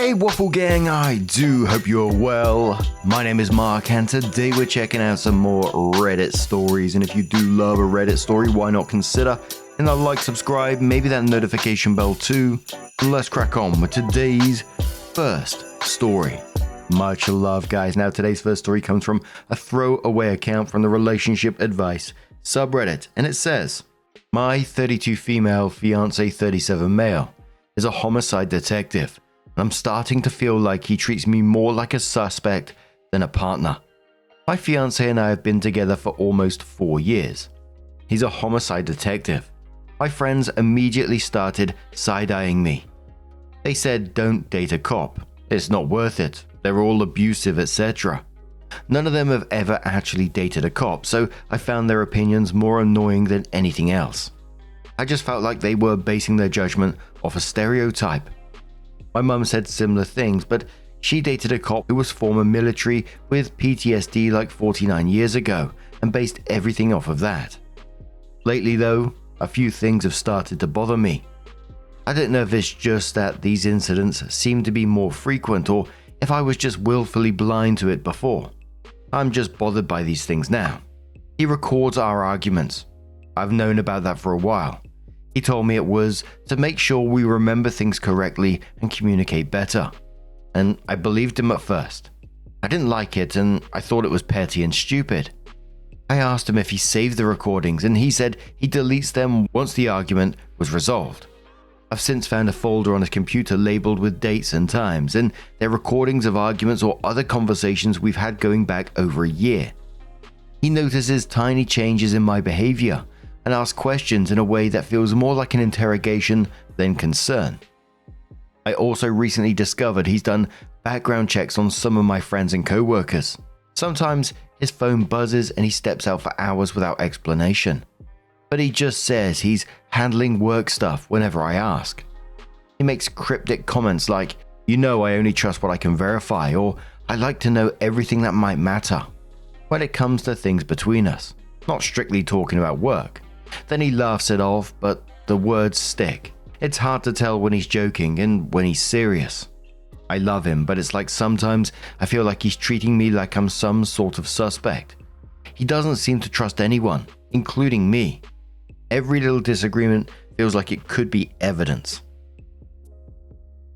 Hey Waffle Gang, I do hope you're well. My name is Mark and today we're checking out some more Reddit stories, and if you do love a Reddit story, why not consider hitting that like, subscribe, maybe that notification bell too. And let's crack on with today's first story. Much love, guys. Now today's first story comes from a throwaway account from the RelationshipAdvice subreddit, and it says, my 32 female, fiance 37 male is a homicide detective. I'm starting to feel like he treats me more like a suspect than a partner. My fiancé and I have been together for almost 4 years. He's a homicide detective. My friends immediately started side-eyeing me. They said, don't date a cop. It's not worth it. They're all abusive, etc. None of them have ever actually dated a cop, so I found their opinions more annoying than anything else. I just felt like they were basing their judgment off a stereotype. My mum said similar things, but she dated a cop who was former military with PTSD like 49 years ago and based everything off of that. Lately though, a few things have started to bother me. I don't know if it's just that these incidents seem to be more frequent or if I was just willfully blind to it before. I'm just bothered by these things now. He records our arguments. I've known about that for a while. He told me it was to make sure we remember things correctly and communicate better. And I believed him at first. I didn't like it and I thought it was petty and stupid. I asked him if he saved the recordings and he said he deletes them once the argument was resolved. I've since found a folder on his computer labeled with dates and times, and they're recordings of arguments or other conversations we've had going back over a year. He notices tiny changes in my behavior and asks questions in a way that feels more like an interrogation than concern. I also recently discovered he's done background checks on some of my friends and co-workers. Sometimes his phone buzzes and he steps out for hours without explanation. But he just says he's handling work stuff whenever I ask. He makes cryptic comments like, I only trust what I can verify, or I like to know everything that might matter when it comes to things between us, not strictly talking about work. Then he laughs it off, but the words stick. It's hard to tell when he's joking and when he's serious. I love him, but it's like sometimes I feel like he's treating me like I'm some sort of suspect. He doesn't seem to trust anyone, including me. Every little disagreement feels like it could be evidence.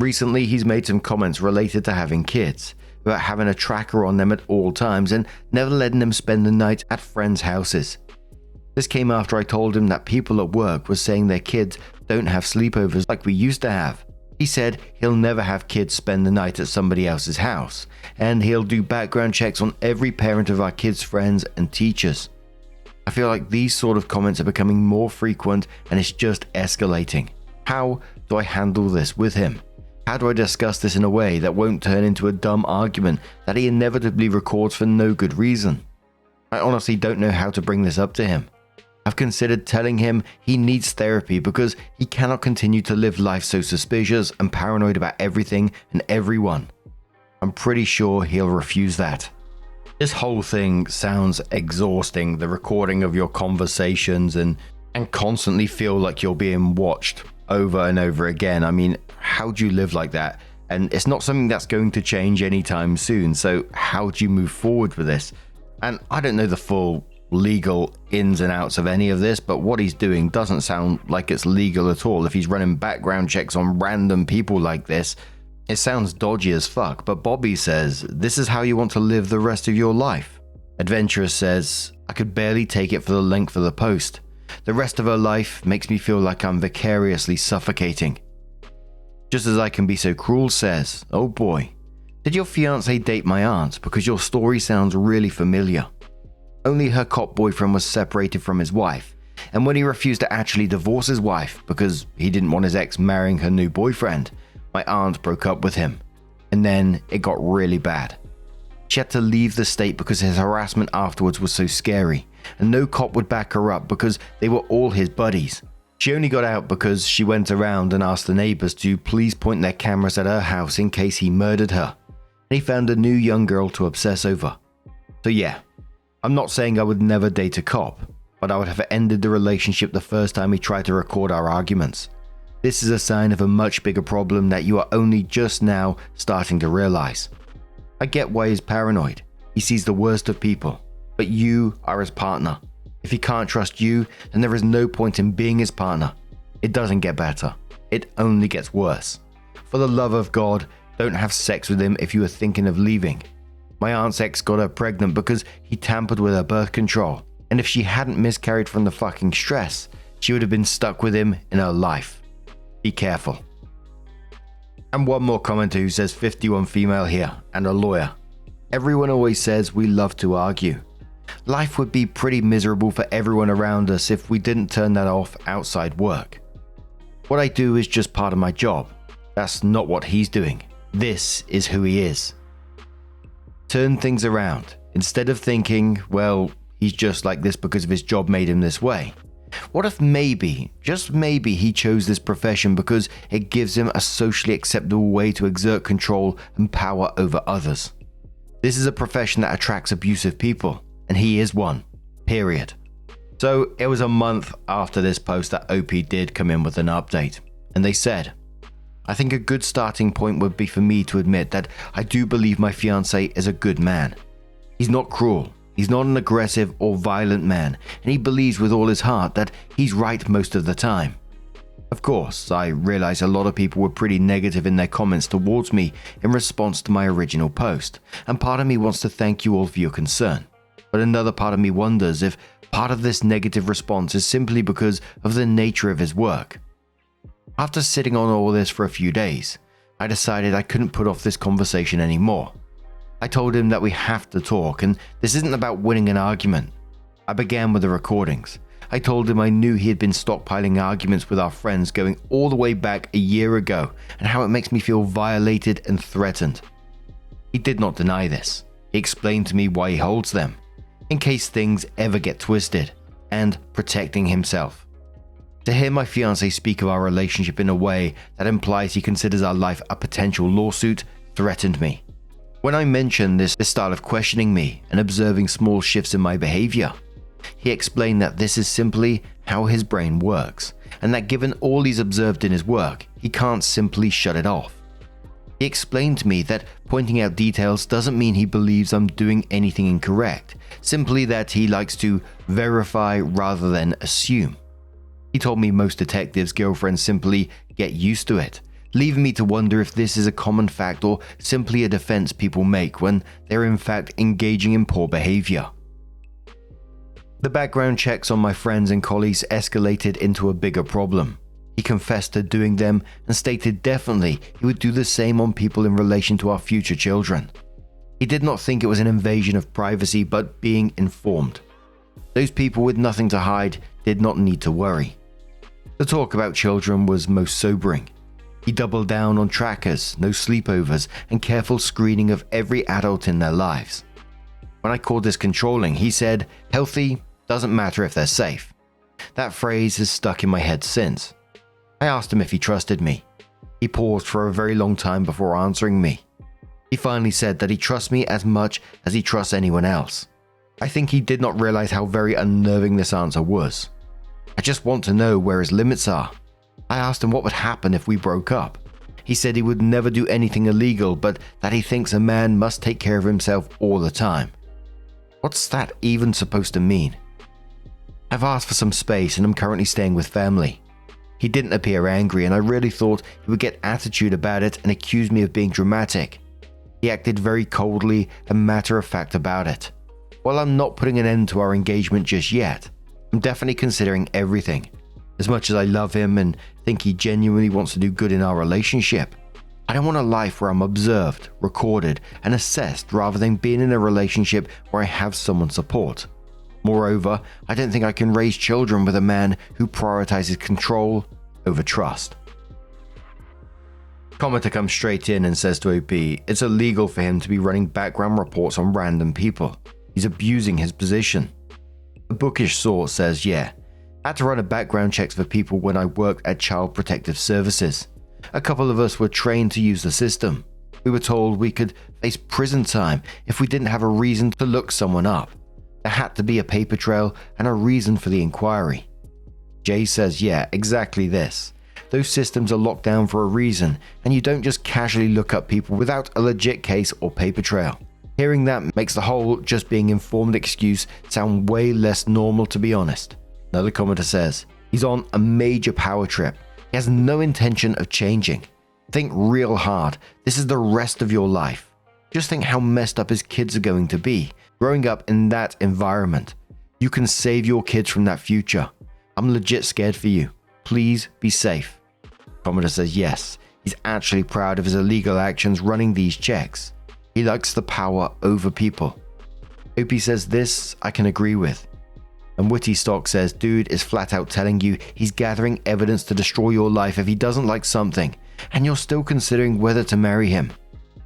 Recently, he's made some comments related to having kids, about having a tracker on them at all times and never letting them spend the night at friends' houses. This came after I told him that people at work were saying their kids don't have sleepovers like we used to have. He said he'll never have kids spend the night at somebody else's house, and he'll do background checks on every parent of our kids' friends and teachers. I feel like these sort of comments are becoming more frequent and it's just escalating. How do I handle this with him? How do I discuss this in a way that won't turn into a dumb argument that he inevitably records for no good reason? I honestly don't know how to bring this up to him. I've considered telling him he needs therapy because he cannot continue to live life so suspicious and paranoid about everything and everyone. I'm pretty sure he'll refuse that. This whole thing sounds exhausting, the recording of your conversations and constantly feel like you're being watched over and over again. I mean, how do you live like that? And it's not something that's going to change anytime soon, so how do you move forward with this? And I don't know the full legal ins and outs of any of this, but what he's doing doesn't sound like it's legal at all. If he's running background checks on random people like this, it sounds dodgy as fuck. But Bobby says, this is how you want to live the rest of your life. Adventurous says, I could barely take it for the length of the post. The rest of her life makes me feel like I'm vicariously suffocating. Just as I can be so cruel says, oh boy, did your fiance date my aunt? Because your story sounds really familiar. Only her cop boyfriend was separated from his wife, and when he refused to actually divorce his wife because he didn't want his ex marrying her new boyfriend, my aunt broke up with him, and then it got really bad. She had to leave the state because his harassment afterwards was so scary, and no cop would back her up because they were all his buddies. She only got out because she went around and asked the neighbors to please point their cameras at her house in case he murdered her, and he found a new young girl to obsess over. So yeah, I'm not saying I would never date a cop, but I would have ended the relationship the first time he tried to record our arguments. This is a sign of a much bigger problem that you are only just now starting to realize. I get why he's paranoid. He sees the worst of people, but you are his partner. If he can't trust you, then there is no point in being his partner. It doesn't get better. It only gets worse. For the love of God, don't have sex with him if you are thinking of leaving. My aunt's ex got her pregnant because he tampered with her birth control, and if she hadn't miscarried from the fucking stress, she would have been stuck with him in her life. Be careful. And one more commenter who says 51 female here and a lawyer. Everyone always says we love to argue. Life would be pretty miserable for everyone around us if we didn't turn that off outside work. What I do is just part of my job. That's not what he's doing. This is who he is. Turn things around. Instead of thinking, well, he's just like this because of his job made him this way. What if maybe, just maybe, he chose this profession because it gives him a socially acceptable way to exert control and power over others? This is a profession that attracts abusive people, and he is one. Period. So it was a month after this post that OP did come in with an update, and they said, I think a good starting point would be for me to admit that I do believe my fiancé is a good man. He's not cruel, he's not an aggressive or violent man, and he believes with all his heart that he's right most of the time. Of course, I realize a lot of people were pretty negative in their comments towards me in response to my original post, and part of me wants to thank you all for your concern. But another part of me wonders if part of this negative response is simply because of the nature of his work. After sitting on all this for a few days, I decided I couldn't put off this conversation anymore. I told him that we have to talk, and this isn't about winning an argument. I began with the recordings. I told him I knew he had been stockpiling arguments with our friends going all the way back a year ago, and how it makes me feel violated and threatened. He did not deny this. He explained to me why he holds them, in case things ever get twisted, and protecting himself. To hear my fiancé speak of our relationship in a way that implies he considers our life a potential lawsuit threatened me. When I mentioned this style of questioning me and observing small shifts in my behavior, he explained that this is simply how his brain works, and that given all he's observed in his work, he can't simply shut it off. He explained to me that pointing out details doesn't mean he believes I'm doing anything incorrect, simply that he likes to verify rather than assume. He told me most detectives' girlfriends simply get used to it, leaving me to wonder if this is a common fact or simply a defense people make when they're in fact engaging in poor behavior. The background checks on my friends and colleagues escalated into a bigger problem. He confessed to doing them and stated definitely he would do the same on people in relation to our future children. He did not think it was an invasion of privacy but being informed. Those people with nothing to hide did not need to worry. The talk about children was most sobering. He doubled down on trackers, no sleepovers, and careful screening of every adult in their lives. When I called this controlling, he said, healthy doesn't matter if they're safe. That phrase has stuck in my head since. I asked him if he trusted me. He paused for a very long time before answering me. He finally said that he trusts me as much as he trusts anyone else. I think he did not realize how very unnerving this answer was. I just want to know where his limits are. I asked him what would happen if we broke up. He said he would never do anything illegal, but that he thinks a man must take care of himself all the time. What's that even supposed to mean? I've asked for some space and I'm currently staying with family. He didn't appear angry, and I really thought he would get attitude about it and accuse me of being dramatic. He acted very coldly and matter-of-fact about it. While I'm not putting an end to our engagement just yet, I'm definitely considering everything. As much as I love him and think he genuinely wants to do good in our relationship, I don't want a life where I'm observed, recorded, and assessed rather than being in a relationship where I have someone's support. Moreover, I don't think I can raise children with a man who prioritizes control over trust. Commenter comes straight in and says to OP, it's illegal for him to be running background reports on random people. He's abusing his position. A bookish source says, yeah, I had to run a background checks for people when I worked at Child Protective Services. A couple of us were trained to use the system. We were told we could face prison time if we didn't have a reason to look someone up. There had to be a paper trail and a reason for the inquiry. Jay says, yeah, exactly this. those systems are locked down for a reason, and you don't just casually look up people without a legit case or paper trail. Hearing that makes the whole just being informed excuse sound way less normal, to be honest. Another commenter says, he's on a major power trip. He has no intention of changing. Think real hard. This is the rest of your life. Just think how messed up his kids are going to be, growing up in that environment. You can save your kids from that future. I'm legit scared for you. Please be safe. Commenter says yes, he's actually proud of his illegal actions running these checks. He likes the power over people. Opie says this I can agree with. And Witty Stock says dude is flat out telling you he's gathering evidence to destroy your life if he doesn't like something, and you're still considering whether to marry him.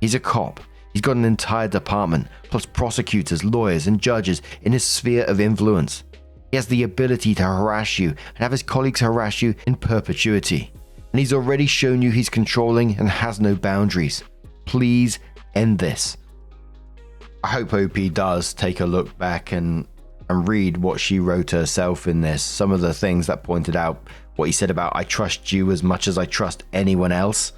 He's a cop. He's got an entire department, plus prosecutors, lawyers, and judges in his sphere of influence. He has the ability to harass you and have his colleagues harass you in perpetuity. And he's already shown you he's controlling and has no boundaries. Please end this. I hope OP does take a look back and read what she wrote herself in this. Some of the things that pointed out what he said about I trust you as much as I trust anyone else.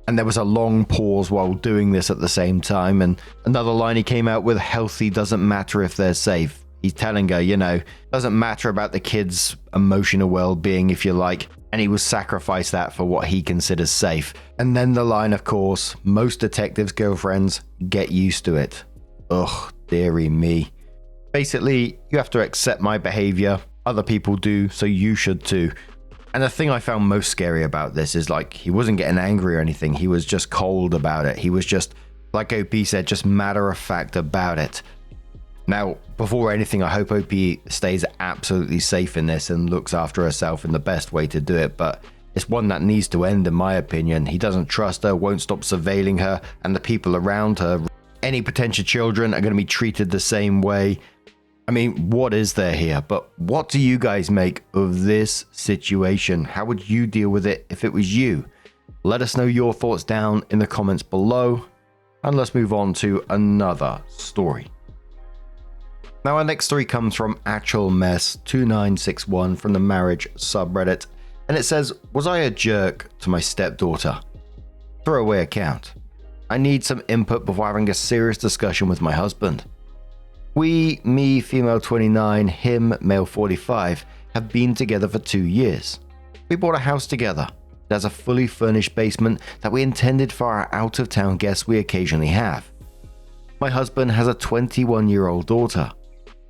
And there was a long pause while doing this at the same time. And another line he came out with, healthy doesn't matter if they're safe. He's telling her, doesn't matter about the kids' emotional well-being, if you like. And he will sacrifice that for what he considers safe. And then the line, of course, most detectives' girlfriends get used to it. Ugh, dearie me. Basically, you have to accept my behavior. Other people do, so you should too. And the thing I found most scary about this is he wasn't getting angry or anything. He was just cold about it. He was just, like OP said, just matter of fact about it. Now, before anything, I hope OP stays absolutely safe in this and looks after herself in the best way to do it. But it's one that needs to end, in my opinion. He doesn't trust her, won't stop surveilling her and the people around her. Any potential children are going to be treated the same way. I mean, what is there here? But what do you guys make of this situation? How would you deal with it if it was you? Let us know your thoughts down in the comments below. And let's move on to another story. Now, our next story comes from Actual Mess 2961 from the marriage subreddit. And it says, was I a jerk to my stepdaughter? Throwaway account. I need some input before having a serious discussion with my husband. We, me, female 29, him, male 45, have been together for 2 years. We bought a house together. It has a fully furnished basement that we intended for our out-of-town guests we occasionally have. My husband has a 21-year-old daughter.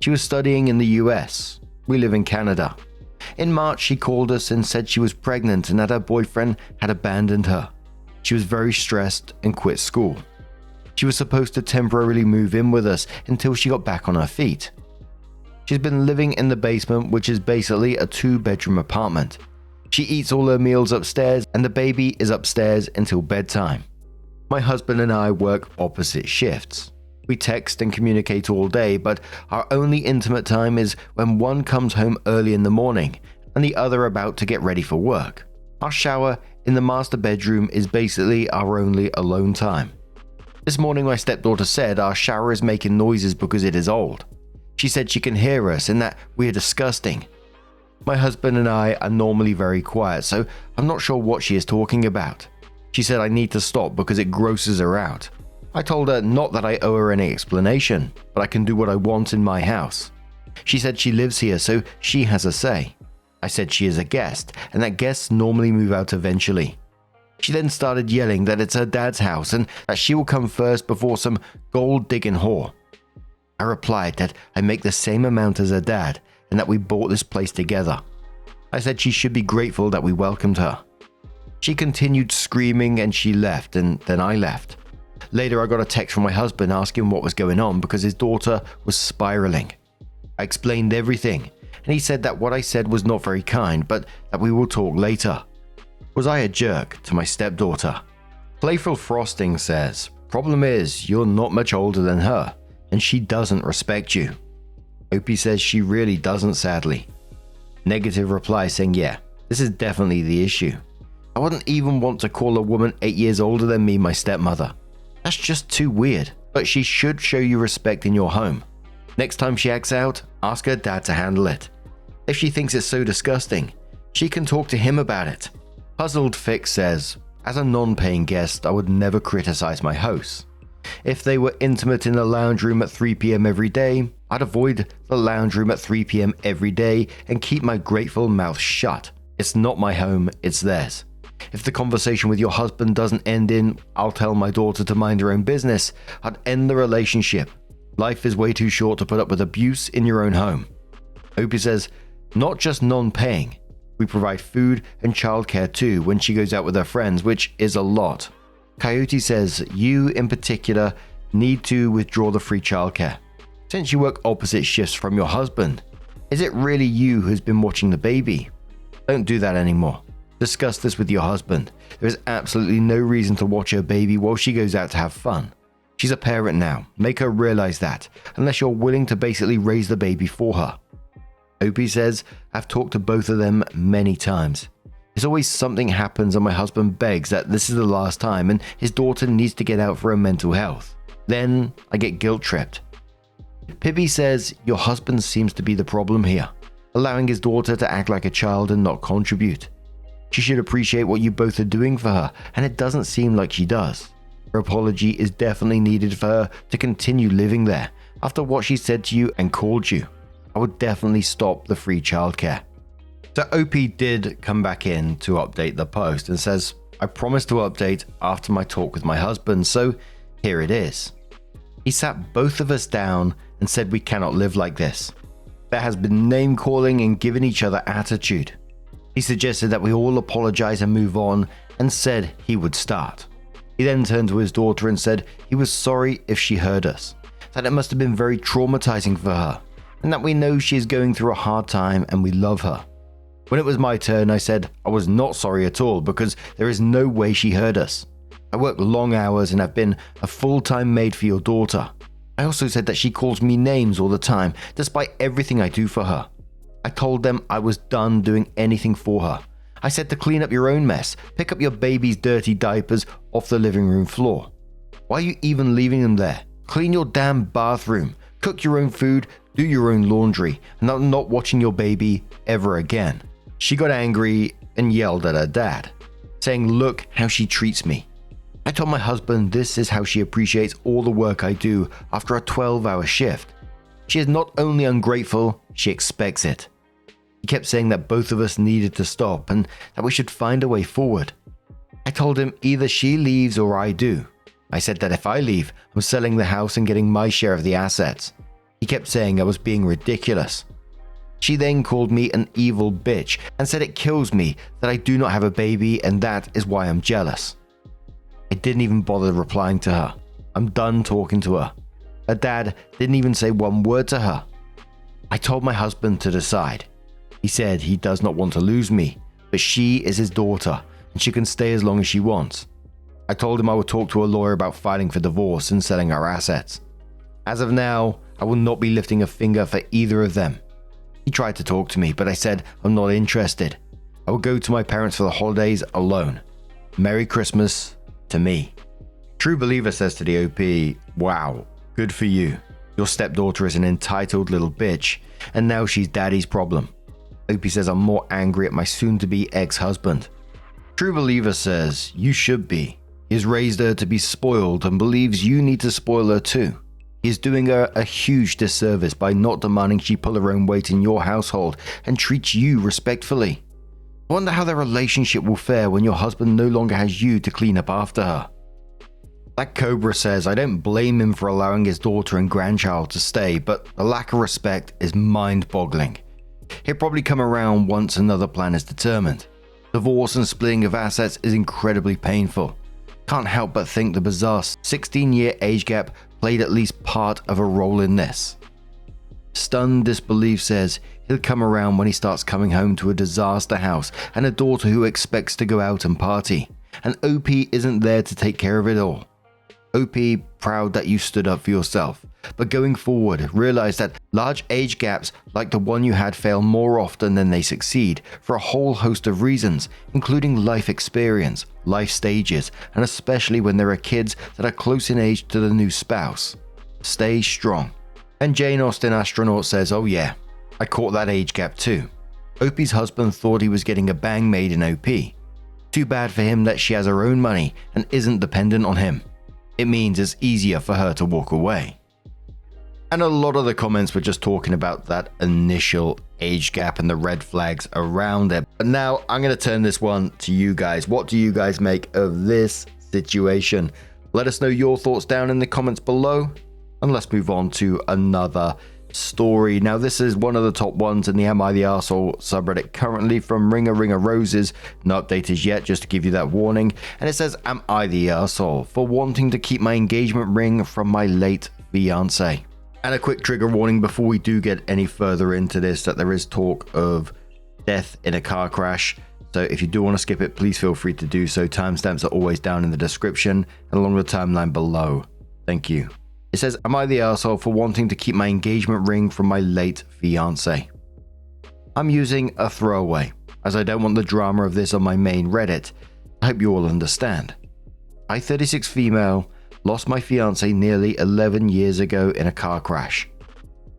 She was studying in the US. We live in Canada. In March, she called us and said she was pregnant and that her boyfriend had abandoned her. She was very stressed and quit school. She was supposed to temporarily move in with us until she got back on her feet. She's been living in the basement, which is basically a 2-bedroom apartment. She eats all her meals upstairs and the baby is upstairs until bedtime. My husband and I work opposite shifts. We text and communicate all day, but our only intimate time is when one comes home early in the morning and the other about to get ready for work. Our shower in the master bedroom is basically our only alone time. This morning my stepdaughter said our shower is making noises because it is old. She said she can hear us and that we are disgusting. My husband and I are normally very quiet, so I'm not sure what she is talking about. She said I need to stop because it grosses her out. I told her not that I owe her any explanation, but I can do what I want in my house. She said she lives here, so she has a say. I said she is a guest and that guests normally move out eventually. She then started yelling that it's her dad's house and that she will come first before some gold-digging whore. I replied that I make the same amount as her dad and that we bought this place together. I said she should be grateful that we welcomed her. She continued screaming and she left, and then I left. Later, I got a text from my husband asking what was going on because his daughter was spiraling. I explained everything, and he said that what I said was not very kind, but that we will talk later. Was I a jerk to my stepdaughter? Playful Frosting says, problem is, you're not much older than her, and she doesn't respect you. Opie says she really doesn't, sadly. Negative reply saying, yeah, this is definitely the issue. I wouldn't even want to call a woman 8 years older than me my stepmother. That's just too weird, but she should show you respect in your home. Next time she acts out, ask her dad to handle it. If she thinks it's so disgusting, She can talk to him about it. Puzzled Fix says, as a non-paying guest, I would never criticize my hosts. If they were intimate in the lounge room at 3 p.m. every day, I'd avoid the lounge room at 3 p.m. every day and keep my grateful mouth shut. It's not my home, it's theirs. If the conversation with your husband doesn't end in, I'll tell my daughter to mind her own business, I'd end the relationship. Life is way too short to put up with abuse in your own home. Opie says, not just non-paying. We provide food and childcare too when she goes out with her friends, which is a lot. Coyote says, you in particular need to withdraw the free childcare. Since you work opposite shifts from your husband, is it really you who's been watching the baby? Don't do that anymore. Discuss this with your husband. There is absolutely no reason to watch her baby while she goes out to have fun. She's a parent now. Make her realize that, unless you're willing to basically raise the baby for her. Opie says, I've talked to both of them many times. There's always something happens and my husband begs that this is the last time and his daughter needs to get out for her mental health. Then I get guilt tripped. Pibby says, your husband seems to be the problem here, allowing his daughter to act like a child and not contribute. She should appreciate what you both are doing for her, and it doesn't seem like she does. Her apology is definitely needed for her to continue living there after what she said to you and called you. I would definitely stop the free childcare. So OP did come back in to update the post and says, I promised to update after my talk with my husband, so here it is. He sat both of us down and said we cannot live like this. There has been name calling and giving each other attitude. He suggested that we all apologize and move on and said he would start. He then turned to his daughter and said he was sorry if she heard us, that it must have been very traumatizing for her, and that we know she is going through a hard time and we love her. When it was my turn, I said I was not sorry at all because there is no way she heard us. I work long hours and have been a full-time maid for your daughter. I also said that she calls me names all the time, despite everything I do for her. I told them I was done doing anything for her. I said to clean up your own mess, pick up your baby's dirty diapers off the living room floor. Why are you even leaving them there? Clean your damn bathroom, cook your own food, do your own laundry, and I'm not watching your baby ever again. She got angry and yelled at her dad, saying, look how she treats me. I told my husband this is how she appreciates all the work I do after a 12-hour shift. She is not only ungrateful, she expects it. He kept saying that both of us needed to stop and that we should find a way forward. I told him either she leaves or I do. I said that if I leave, I'm selling the house and getting my share of the assets. He kept saying I was being ridiculous. She then called me an evil bitch and said it kills me that I do not have a baby and that is why I'm jealous. I didn't even bother replying to her. I'm done talking to her. Her dad didn't even say one word to her. I told my husband to decide. He said he does not want to lose me, but she is his daughter and she can stay as long as she wants. I told him I would talk to a lawyer about filing for divorce and selling our assets. As of now, I will not be lifting a finger for either of them. He tried to talk to me, but I said I'm not interested. I will go to my parents for the holidays alone. Merry Christmas to me. True Believer says to the OP, wow, good for you. Your stepdaughter is an entitled little bitch, and now she's daddy's problem. OP says I'm more angry at my soon-to-be ex-husband. True Believer says, you should be. He has raised her to be spoiled and believes you need to spoil her too. He is doing her a huge disservice by not demanding she pull her own weight in your household and treats you respectfully. I wonder how their relationship will fare when your husband no longer has you to clean up after her. Black Cobra says, I don't blame him for allowing his daughter and grandchild to stay, but the lack of respect is mind-boggling. He'll probably come around once another plan is determined. Divorce and splitting of assets is incredibly painful. Can't help but think the bizarre 16-year age gap played at least part of a role in this. Stunned Disbelief says he'll come around when he starts coming home to a disaster house and a daughter who expects to go out and party, and OP isn't there to take care of it all. OP, proud that you stood up for yourself, but going forward, realize that large age gaps like the one you had fail more often than they succeed for a whole host of reasons, including life experience, life stages, and especially when there are kids that are close in age to the new spouse. Stay strong. And Jane Austen Astronaut says, oh yeah, I caught that age gap too. Opie's husband thought he was getting a bang made in OP. Too bad for him that she has her own money and isn't dependent on him. It means it's easier for her to walk away. And a lot of the comments were just talking about that initial age gap and the red flags around it. But now I'm going to turn this one to you guys. What do you guys make of this situation? Let us know your thoughts down in the comments below. And let's move on to another story. Now, this is one of the top ones in the Am I the Arsehole subreddit currently from Ringer Roses. Not updated yet, just to give you that warning. And it says, am I the arsehole for wanting to keep my engagement ring from my late fiance? And a quick trigger warning before we do get any further into this, that there is talk of death in a car crash. So if you do want to skip it, please feel free to do so. Timestamps are always down in the description and along the timeline below. Thank you. It says, am I the arsehole for wanting to keep my engagement ring from my late fiance? I'm using a throwaway, as I don't want the drama of this on my main Reddit. I hope you all understand. I, 36 female, lost my fiance nearly 11 years ago in a car crash.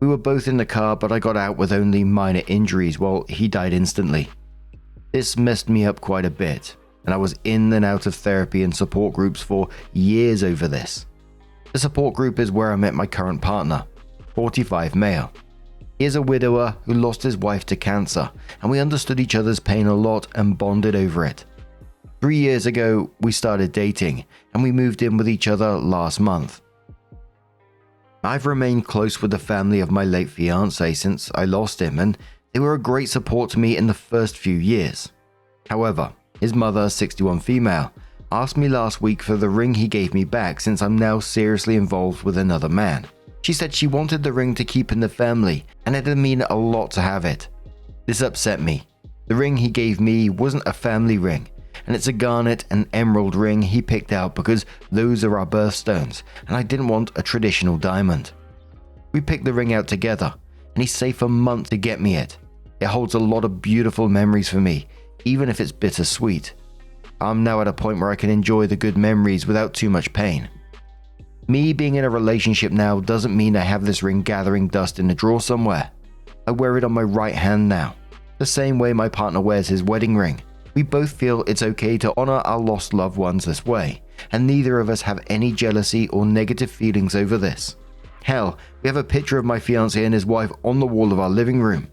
We were both in the car, but I got out with only minor injuries while he died instantly. This messed me up quite a bit, and I was in and out of therapy and support groups for years over this. The support group is where I met my current partner, 45 male. He is a widower who lost his wife to cancer, and we understood each other's pain a lot and bonded over it. 3 years ago, we started dating, and we moved in with each other last month. I've remained close with the family of my late fiance since I lost him, and they were a great support to me in the first few years. However, his mother, 61 female, asked me last week for the ring he gave me back since I'm now seriously involved with another man. She said she wanted the ring to keep in the family, and it'd mean a lot to have it. This upset me. The ring he gave me wasn't a family ring, and it's a garnet and emerald ring he picked out because those are our birthstones, and I didn't want a traditional diamond. We picked the ring out together, and he saved for months to get me it. It holds a lot of beautiful memories for me, even if it's bittersweet. I'm now at a point where I can enjoy the good memories without too much pain. Me being in a relationship now doesn't mean I have this ring gathering dust in a drawer somewhere. I wear it on my right hand now, the same way my partner wears his wedding ring. We both feel it's okay to honor our lost loved ones this way, and neither of us have any jealousy or negative feelings over this. Hell, we have a picture of my fiancé and his wife on the wall of our living room.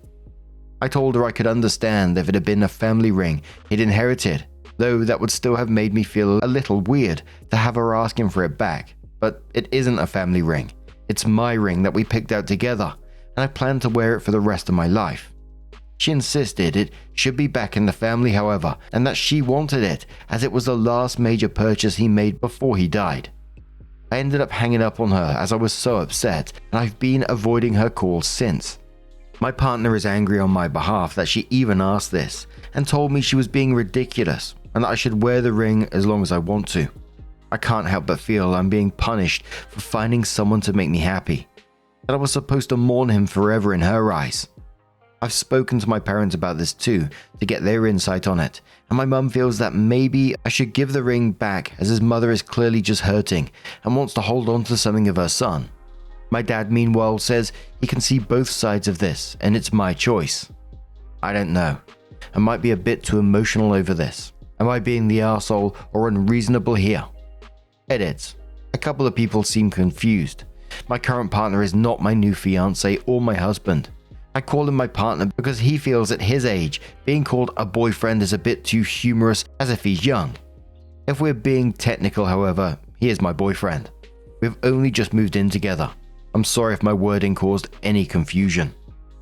I told her I could understand if it had been a family ring he'd inherited, though that would still have made me feel a little weird to have her asking for it back. But it isn't a family ring. It's my ring that we picked out together, and I plan to wear it for the rest of my life. She insisted it should be back in the family, however, and that she wanted it as it was the last major purchase he made before he died. I ended up hanging up on her as I was so upset, and I've been avoiding her calls since. My partner is angry on my behalf that she even asked this, and told me she was being ridiculous and that I should wear the ring as long as I want to. I can't help but feel I'm being punished for finding someone to make me happy, that I was supposed to mourn him forever in her eyes. I've spoken to my parents about this too, to get their insight on it, and my mum feels that maybe I should give the ring back as his mother is clearly just hurting and wants to hold on to something of her son. My dad meanwhile says he can see both sides of this and it's my choice. I don't know. I might be a bit too emotional over this. Am I being the arsehole or unreasonable here? Edit. A couple of people seem confused. My current partner is not my new fiancé or my husband. I call him my partner because he feels at his age, being called a boyfriend is a bit too humorous as if he's young. If we're being technical, however, he is my boyfriend. We've only just moved in together. I'm sorry if my wording caused any confusion.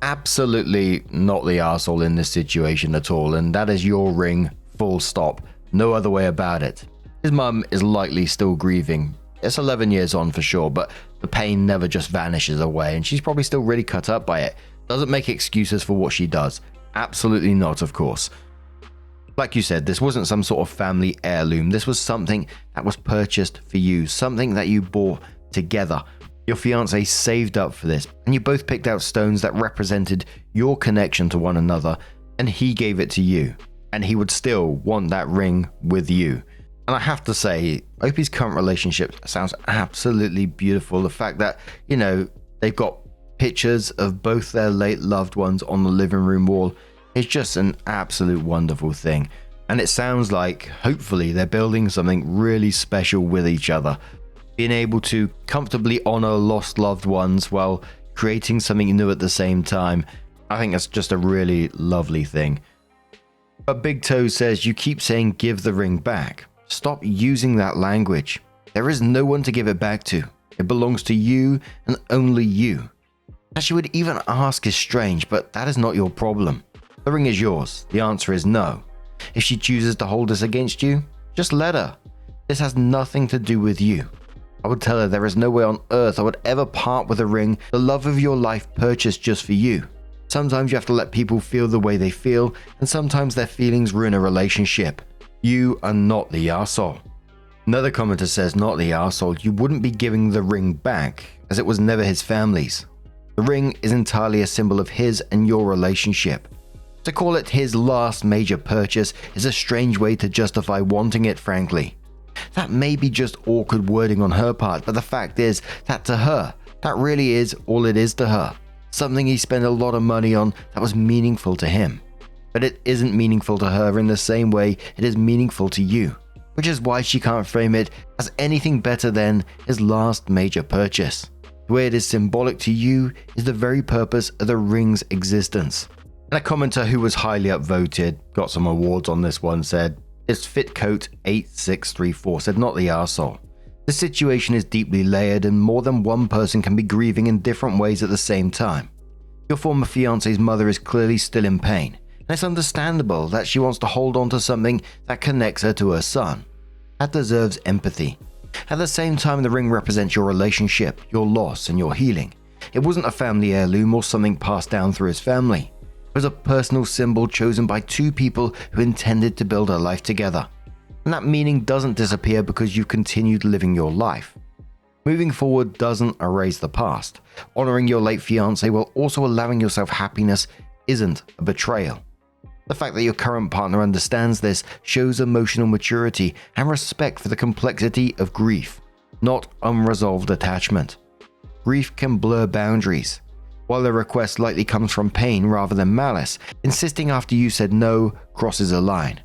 Absolutely not the arsehole in this situation at all, and that is your ring, full stop. No other way about it. His mum is likely still grieving. It's 11 years on for sure, but the pain never just vanishes away, and she's probably still really cut up by it. Doesn't make excuses for what she does. Absolutely not, of course. Like you said, this wasn't some sort of family heirloom. This was something that was purchased for you, something that you bought together. Your fiancé saved up for this, and you both picked out stones that represented your connection to one another, and he gave it to you, and he would still want that ring with you. And I have to say, Opie's current relationship sounds absolutely beautiful. The fact that, they've got pictures of both their late loved ones on the living room wall, It's just an absolute wonderful thing. And it sounds like, hopefully, they're building something really special with each other. Being able to comfortably honor lost loved ones while creating something new at the same time. I think that's just a really lovely thing. But Big Toe says, you keep saying give the ring back. Stop using that language. There is no one to give it back to. It belongs to you and only you. That she would even ask is strange, but that is not your problem. The ring is yours. The answer is no. If she chooses to hold this against you, just let her. This has nothing to do with you. I would tell her there is no way on earth I would ever part with a ring the love of your life purchased just for you. Sometimes you have to let people feel the way they feel, and sometimes their feelings ruin a relationship. You are not the arsehole. Another commenter says, not the arsehole, you wouldn't be giving the ring back, as it was never his family's. The ring is entirely a symbol of his and your relationship. To call it his last major purchase is a strange way to justify wanting it, frankly. That may be just awkward wording on her part, but the fact is that to her, that really is all it is to her. Something he spent a lot of money on that was meaningful to him. But it isn't meaningful to her in the same way it is meaningful to you, which is why she can't frame it as anything better than his last major purchase. The way it is symbolic to you is the very purpose of the ring's existence. And a commenter who was highly upvoted, got some awards on this one, said, it's Fitcoat8634, said not the arsehole. The situation is deeply layered and more than one person can be grieving in different ways at the same time. Your former fiance's mother is clearly still in pain, and it's understandable that she wants to hold on to something that connects her to her son. That deserves empathy. At the same time, the ring represents your relationship, your loss, and your healing. It wasn't a family heirloom or something passed down through his family. It was a personal symbol chosen by two people who intended to build a life together. And that meaning doesn't disappear because you've continued living your life. Moving forward doesn't erase the past. Honoring your late fiancé while also allowing yourself happiness isn't a betrayal. The fact that your current partner understands this shows emotional maturity and respect for the complexity of grief, not unresolved attachment. Grief can blur boundaries. While the request likely comes from pain rather than malice, insisting after you said no crosses a line.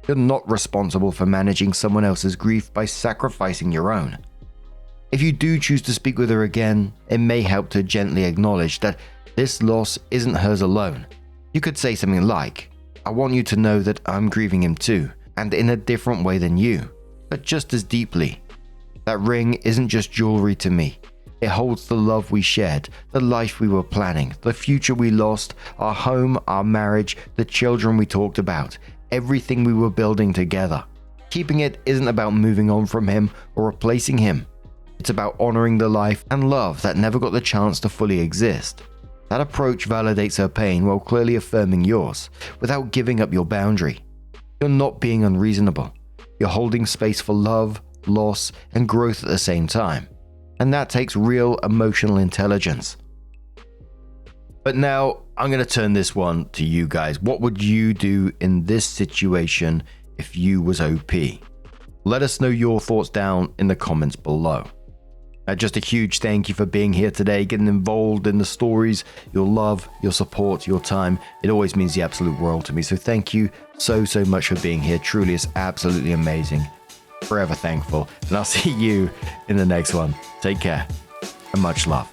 You're not responsible for managing someone else's grief by sacrificing your own. If you do choose to speak with her again, it may help to gently acknowledge that this loss isn't hers alone. You could say something like, I want you to know that I'm grieving him too, and in a different way than you, but just as deeply. That ring isn't just jewelry to me. It holds the love we shared, the life we were planning, the future we lost, our home, our marriage, the children we talked about, everything we were building together. Keeping it isn't about moving on from him or replacing him. It's about honoring the life and love that never got the chance to fully exist. That approach validates her pain while clearly affirming yours, without giving up your boundary. You're not being unreasonable. You're holding space for love, loss, and growth at the same time. And that takes real emotional intelligence. But now, I'm going to turn this one to you guys. What would you do in this situation if you was OP? Let us know your thoughts down in the comments below. Just a huge thank you for being here today, getting involved in the stories, your love, your support, your time. It always means the absolute world to me. So thank you so much for being here. Truly, it's absolutely amazing. Forever thankful. And I'll see you in the next one. Take care and much love.